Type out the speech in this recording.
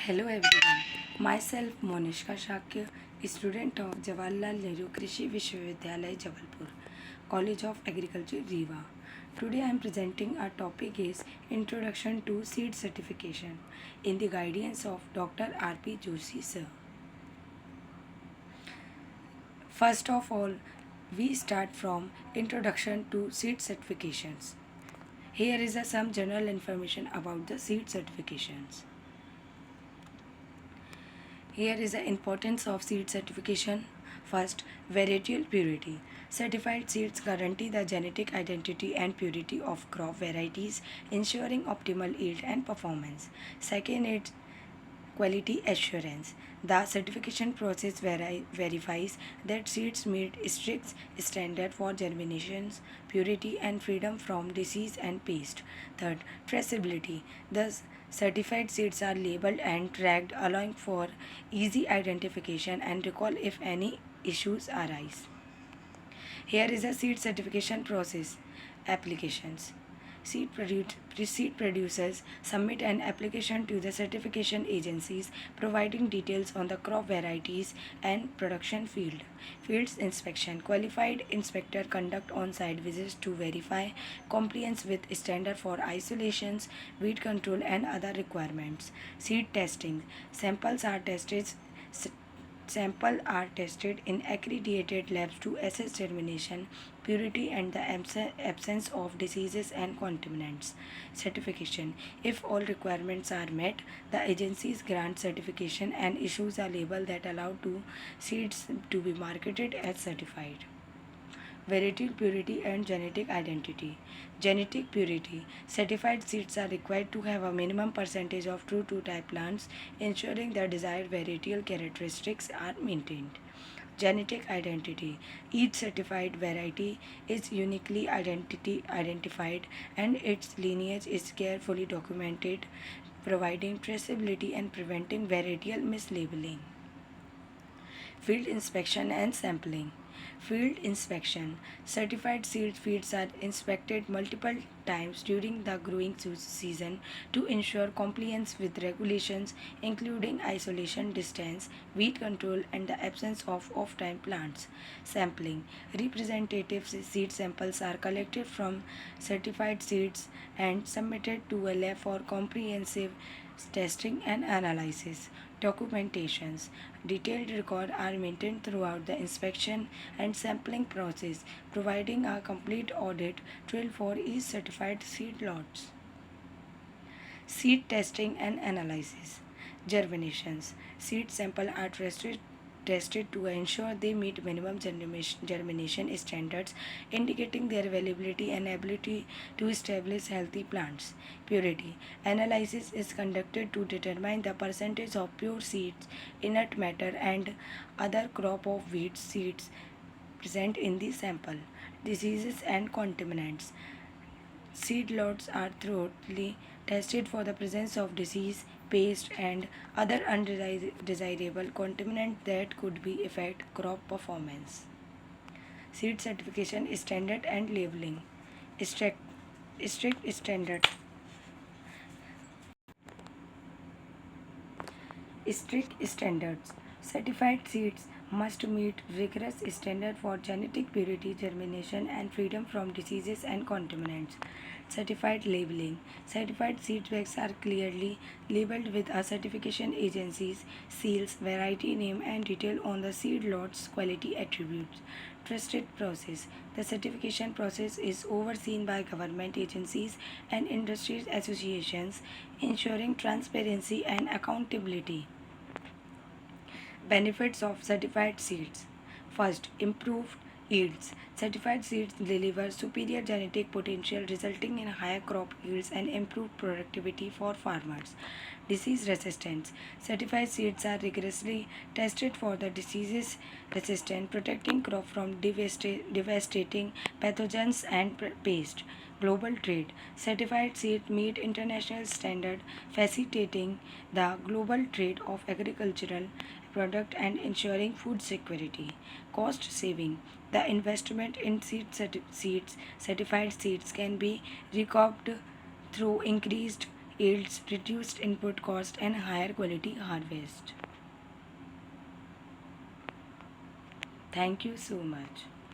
Hello everyone, myself Monishka Shakya, student of Jawaharlal Nehru Krishi Vishwavidyalaya Jabalpur, College of Agriculture Rewa. Today I am presenting our topic is Introduction to Seed Certification in the guidance of Dr. R.P. Joshi sir. First of all, we start from Introduction to Seed Certifications. Here is some general information about the seed certifications. Here is the importance of seed certification. First, varietal purity. Certified seeds guarantee the genetic identity and purity of crop varieties, ensuring optimal yield and performance. Second, it's quality assurance. The certification process verifies that seeds meet strict standards for germination, purity, and freedom from disease and pest. Third, traceability. Thus, certified seeds are labeled and tracked, allowing for easy identification and recall if any issues arise. Here is a seed certification process. Applications. Seed producers submit an application to the certification agencies providing details on the crop varieties and production field. Fields inspection. Qualified inspector conduct on-site visits to verify compliance with standard for isolations, weed control and other requirements. Seed testing. Samples are tested in accredited labs to assess germination, purity, and the absence of diseases and contaminants. Certification. If all requirements are met, the agencies grant certification and issues a label that allow to seeds to be marketed as certified. Varietal purity and genetic identity. Genetic purity. Certified seeds are required to have a minimum percentage of true to type plants, ensuring the desired varietal characteristics are maintained. Genetic identity. Each certified variety is uniquely identified and its lineage is carefully documented, providing traceability and preventing varietal mislabeling. Field inspection and sampling. Field inspection. Certified seed fields are inspected multiple times during the growing season to ensure compliance with regulations, including isolation distance, weed control, and the absence of off-time plants. Sampling. Representative seed samples are collected from certified seeds and submitted to a lab for comprehensive testing and analysis. Documentations. Detailed records are maintained throughout the inspection and sampling process, providing a complete audit trail for each certified seed lots. Seed testing and analysis. Germinations. Seed samples are tested to ensure they meet minimum germination standards, indicating their availability and ability to establish healthy plants. Purity. Analysis is conducted to determine the percentage of pure seeds, inert matter, and other crop of wheat seeds present in the sample. Diseases and contaminants. Seed lots are thoroughly tested for the presence of disease, pest, and other undesirable contaminants that could be affect crop performance. Seed certification standard and labeling. Strict, strict standard. Strict standards. Certified seeds must meet rigorous standards for genetic purity, germination, and freedom from diseases and contaminants. Certified labeling. Certified seed bags are clearly labeled with a certification agency's seals, variety name, and detail on the seed lot's quality attributes. Trusted process. The certification process is overseen by government agencies and industry associations, ensuring transparency and accountability. Benefits of certified seeds. First, improved yields. Certified seeds deliver superior genetic potential, resulting in higher crop yields and improved productivity for farmers. Disease resistance. Certified seeds are rigorously tested for the diseases resistant, protecting crop from devastating pathogens and pests. Global trade. Certified seeds meet international standard, facilitating the global trade of agricultural product and ensuring food security. Cost saving. The investment in certified seeds can be recouped through increased yields, reduced input cost, and higher quality harvest. Thank you so much.